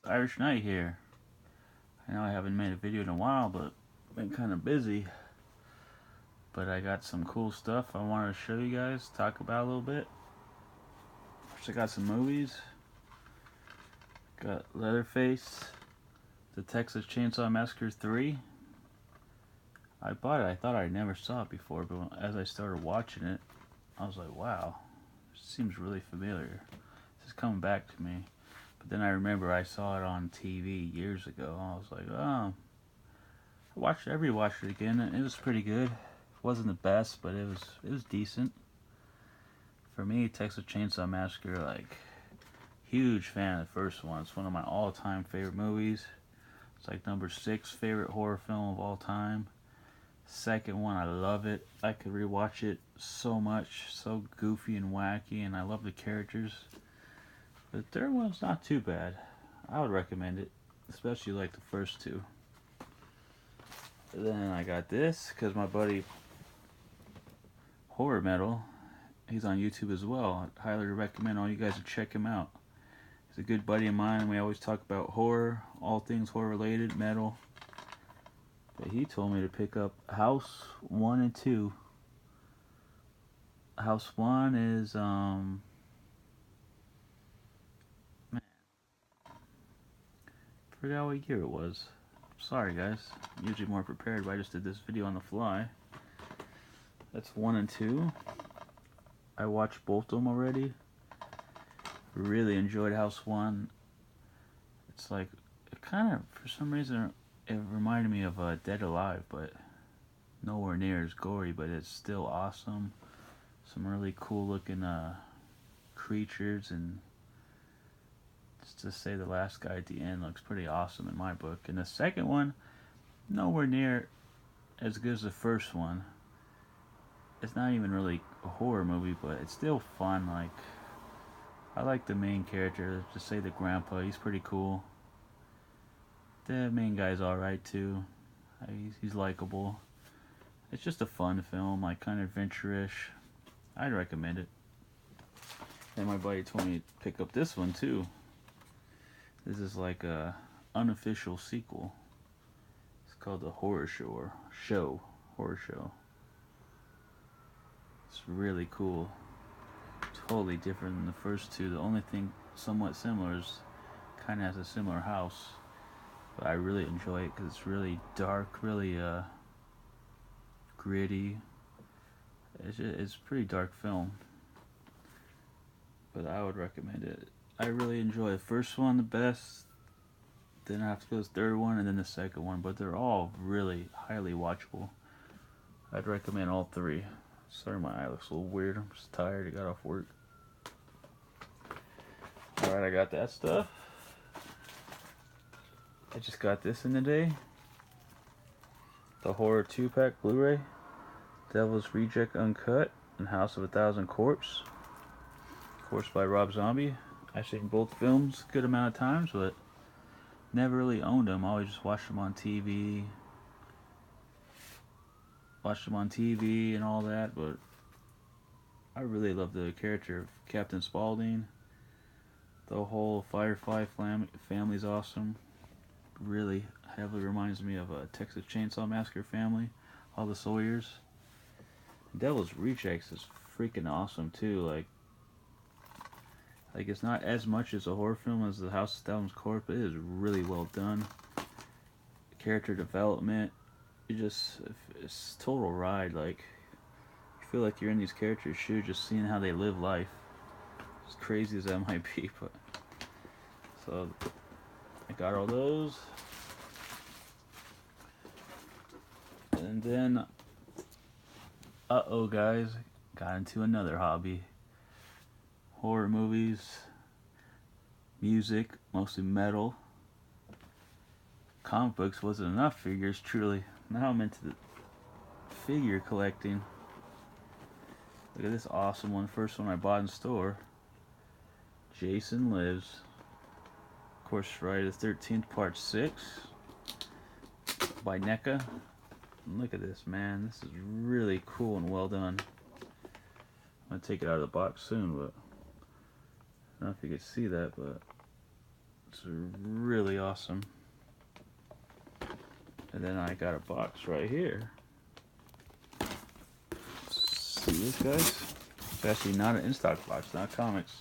Irish Knight here. I know I haven't made a video in a while, but been kind of busy. But I got some cool stuff I wanted to show you guys, talk about a little bit. First, I got some movies. Got Leatherface, The Texas Chainsaw Massacre 3. I bought it. I thought I never saw it before, but as I started watching it, I was like, wow, it seems really familiar. This is coming back to me. But then I remember I saw it on TV years ago. I was like, oh, I rewatched it again, and it was pretty good. It wasn't the best, but it was decent. For me, Texas Chainsaw Massacre, like, huge fan of the first one. It's one of my all-time favorite movies. It's like number 6 favorite horror film of all time. Second one, I love it. I could rewatch it so much, so goofy and wacky, and I love the characters. The third one's not too bad. I would recommend it, especially like the first two. Then I got this because my buddy Horror Metal, he's on YouTube as well. I highly recommend all you guys to check him out. He's a good buddy of mine, and we always talk about horror, all things horror related, metal. But he told me to pick up House 1 and 2. House 1 is, man, forgot what year it was. Sorry guys, I'm usually more prepared, but I just did this video on the fly. That's 1 and 2. I watched both of them already. Really enjoyed House 1. It's like, it kind of, for some reason, it reminded me of Dead Alive, but nowhere near as gory, but it's still awesome. Some really cool looking creatures, and just to say the last guy at the end looks pretty awesome in my book. And the second one, nowhere near as good as the first one. It's not even really a horror movie, but it's still fun. Like, I like the main character, to say the grandpa, he's pretty cool. The main guy's alright too. He's likable. It's just a fun film, like kind of adventure-ish. I'd recommend it. And my buddy told me to pick up this one too. This is like a unofficial sequel. It's called the Horror Horror Show. It's really cool. Totally different than the first two. The only thing somewhat similar is kind of has a similar house. But I really enjoy it because it's really dark, really gritty. It's a pretty dark film, but I would recommend it. I really enjoy the first one the best, then I have to go to the third one, and then the second one, but they're all really highly watchable. I'd recommend all three. Sorry my eye looks a little weird, I'm just tired, I got off work. Alright, I got that stuff. I just got this in the day. The Horror 2-pack Blu-ray. Devil's Reject Uncut and House of a Thousand Corpse. Of course by Rob Zombie. I've seen both films a good amount of times, but never really owned them. I always just watched them on TV. And all that, but I really love the character of Captain Spaulding. The whole Firefly family's awesome. Really heavily reminds me of a Texas Chainsaw Massacre family. All the Sawyers. Devil's Rejects is freaking awesome too. Like it's not as much as a horror film as the House of Thousand Corpse, but it is really well done. Character development, it's total ride. Like, you feel like you're in these characters' shoes, just seeing how they live life. As crazy as that might be, but so I got all those, and then guys, got into another hobby. Horror movies, music, mostly metal. Comic books wasn't enough, figures truly. Now I'm into the figure collecting. Look at this awesome one. First one I bought in store. Jason Lives. Of course, Friday the 13th, part 6 by NECA. And look at this, man. This is really cool and well done. I'm going to take it out of the box soon, but I don't know if you can see that, but It's really awesome. And then I got a box right here. See this, guys? It's actually not an in-stock box, not comics.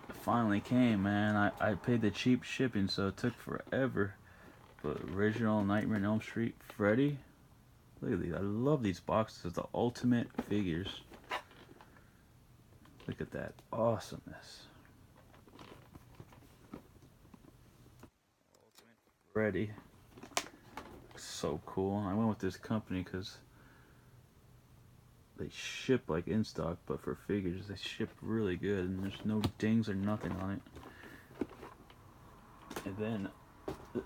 It finally came, man. I paid the cheap shipping, so it took forever. But original Nightmare on Elm Street Freddy. Look at these. I love these boxes. The ultimate figures. Look at that awesomeness. Freddy. So cool. I went with this company because they ship like in stock, but for figures they ship really good and there's no dings or nothing on it. And then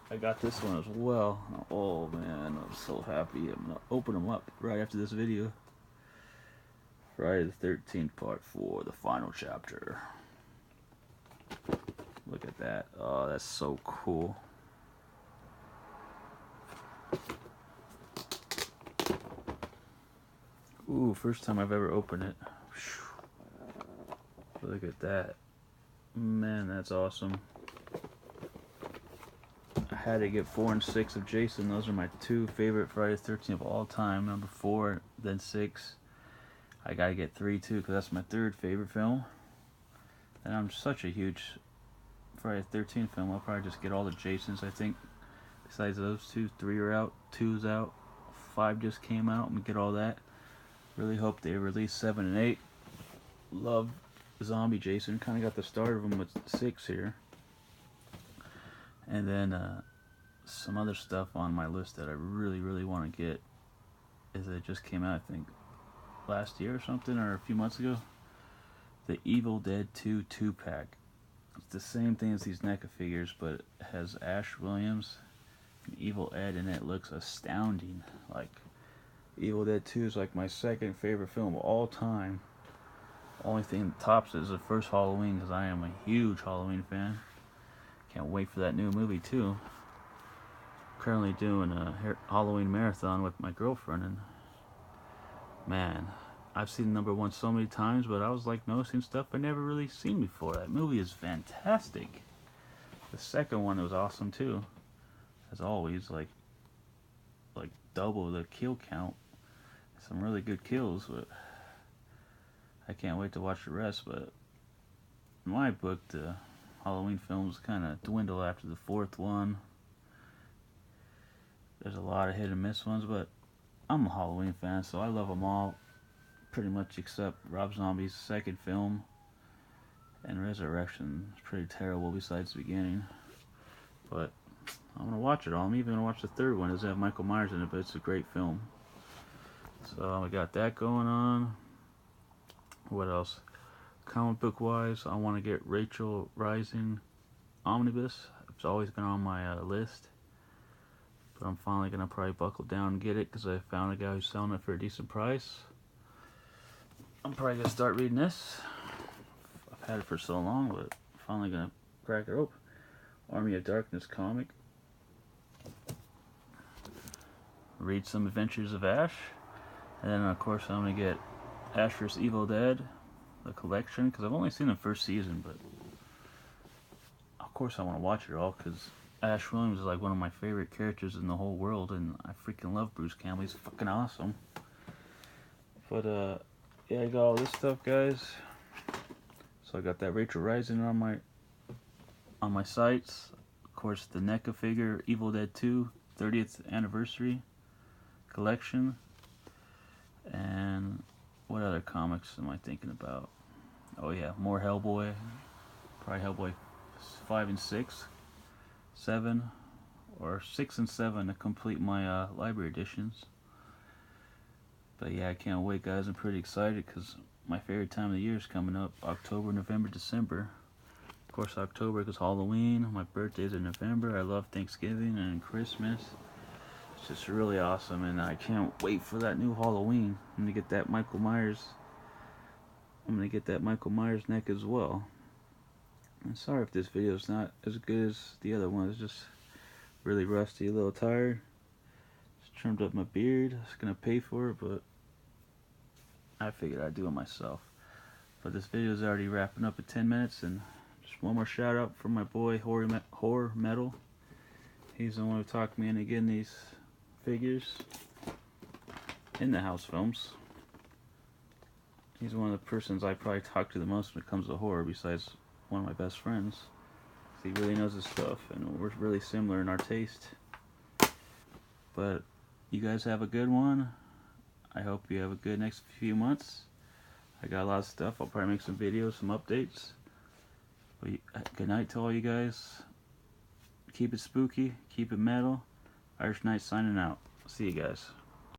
I got this one as well. Oh man, I'm so happy. I'm gonna open them up right after this video. Friday the 13th part 4, the final chapter. Look at that. Oh, that's so cool. Ooh, first time I've ever opened it. Look at that. Man, that's awesome. I had to get 4 and 6 of Jason. Those are my 2 favorite Friday the 13th of all time. Number 4, then 6. I gotta get 3 too, because that's my 3rd favorite film. And I'm such a huge Friday the 13th film. I'll probably just get all the Jasons, I think. Besides those 2, 3 are out, 2's out, 5 just came out. I'm gonna get all that. Really hope they release 7 and 8. Love Zombie Jason. Kind of got the start of them with 6 here. And then some other stuff on my list that I really want to get is it just came out, I think, last year or something, or a few months ago. The Evil Dead 2 2-pack. It's the same thing as these NECA figures, but it has Ash Williams and Evil Ed, and it looks astounding. Like, Evil Dead 2 is like my 2nd favorite film of all time. Only thing that tops it is the first Halloween, because I am a huge Halloween fan. Can't wait for that new movie too. Currently doing a Halloween marathon with my girlfriend, and man, I've seen number 1 so many times, but I was like noticing stuff I never really seen before. That movie is fantastic. The second one was awesome too, as always. Like double the kill count. Some really good kills, but I can't wait to watch the rest. But in my book, the Halloween films kind of dwindle after the 4th one. There's a lot of hit and miss ones, but I'm a Halloween fan, so I love them all, pretty much except Rob Zombie's 2nd film, and Resurrection is pretty terrible besides the beginning. But I'm gonna watch it all. I'm even gonna watch the 3rd one. It doesn't have Michael Myers in it, but it's a great film. So we got that going on. What else? Comic book wise, I want to get Rachel Rising Omnibus. It's always been on my list, but I'm finally gonna probably buckle down and get it because I found a guy who's selling it for a decent price. I'm probably gonna start reading this. I've had it for so long, but I'm finally gonna crack it open. Army of Darkness comic. Read some Adventures of Ash. And then, of course, I'm going to get Ash vs. Evil Dead, the collection, because I've only seen the 1st season, but of course I want to watch it all, because Ash Williams is like one of my favorite characters in the whole world, and I freaking love Bruce Campbell. He's fucking awesome. But, yeah, I got all this stuff, guys. So I got that Rachel Rising on my sites. Of course, the NECA figure, Evil Dead 2, 30th anniversary collection. And what other comics am I thinking about? Oh yeah, more Hellboy. Probably Hellboy 5 and 6, 7, or 6 and 7 to complete my library editions. But yeah, I can't wait, guys. I'm pretty excited because my favorite time of the year is coming up. October, November, December. Of course, October because Halloween. My birthday's in November. I love Thanksgiving and Christmas. It's just really awesome, and I can't wait for that new Halloween. I'm gonna get that Michael Myers. Neck as well. I'm sorry if this video is not as good as the other one. It's just really rusty, a little tired. Just trimmed up my beard. I was gonna pay for it, but I figured I'd do it myself. But this video is already wrapping up at 10 minutes, and just one more shout out for my boy Horror Metal. He's the one who talked me into getting these figures in the house films. He's one of the persons I probably talk to the most when it comes to horror, besides one of my best friends. He really knows his stuff, and we're really similar in our taste. But you guys have a good one. I hope you have a good next few months. I got a lot of stuff. I'll probably make some videos, some updates. But good night to all you guys. Keep it spooky, keep it metal. Irish Knight signing out. See you guys.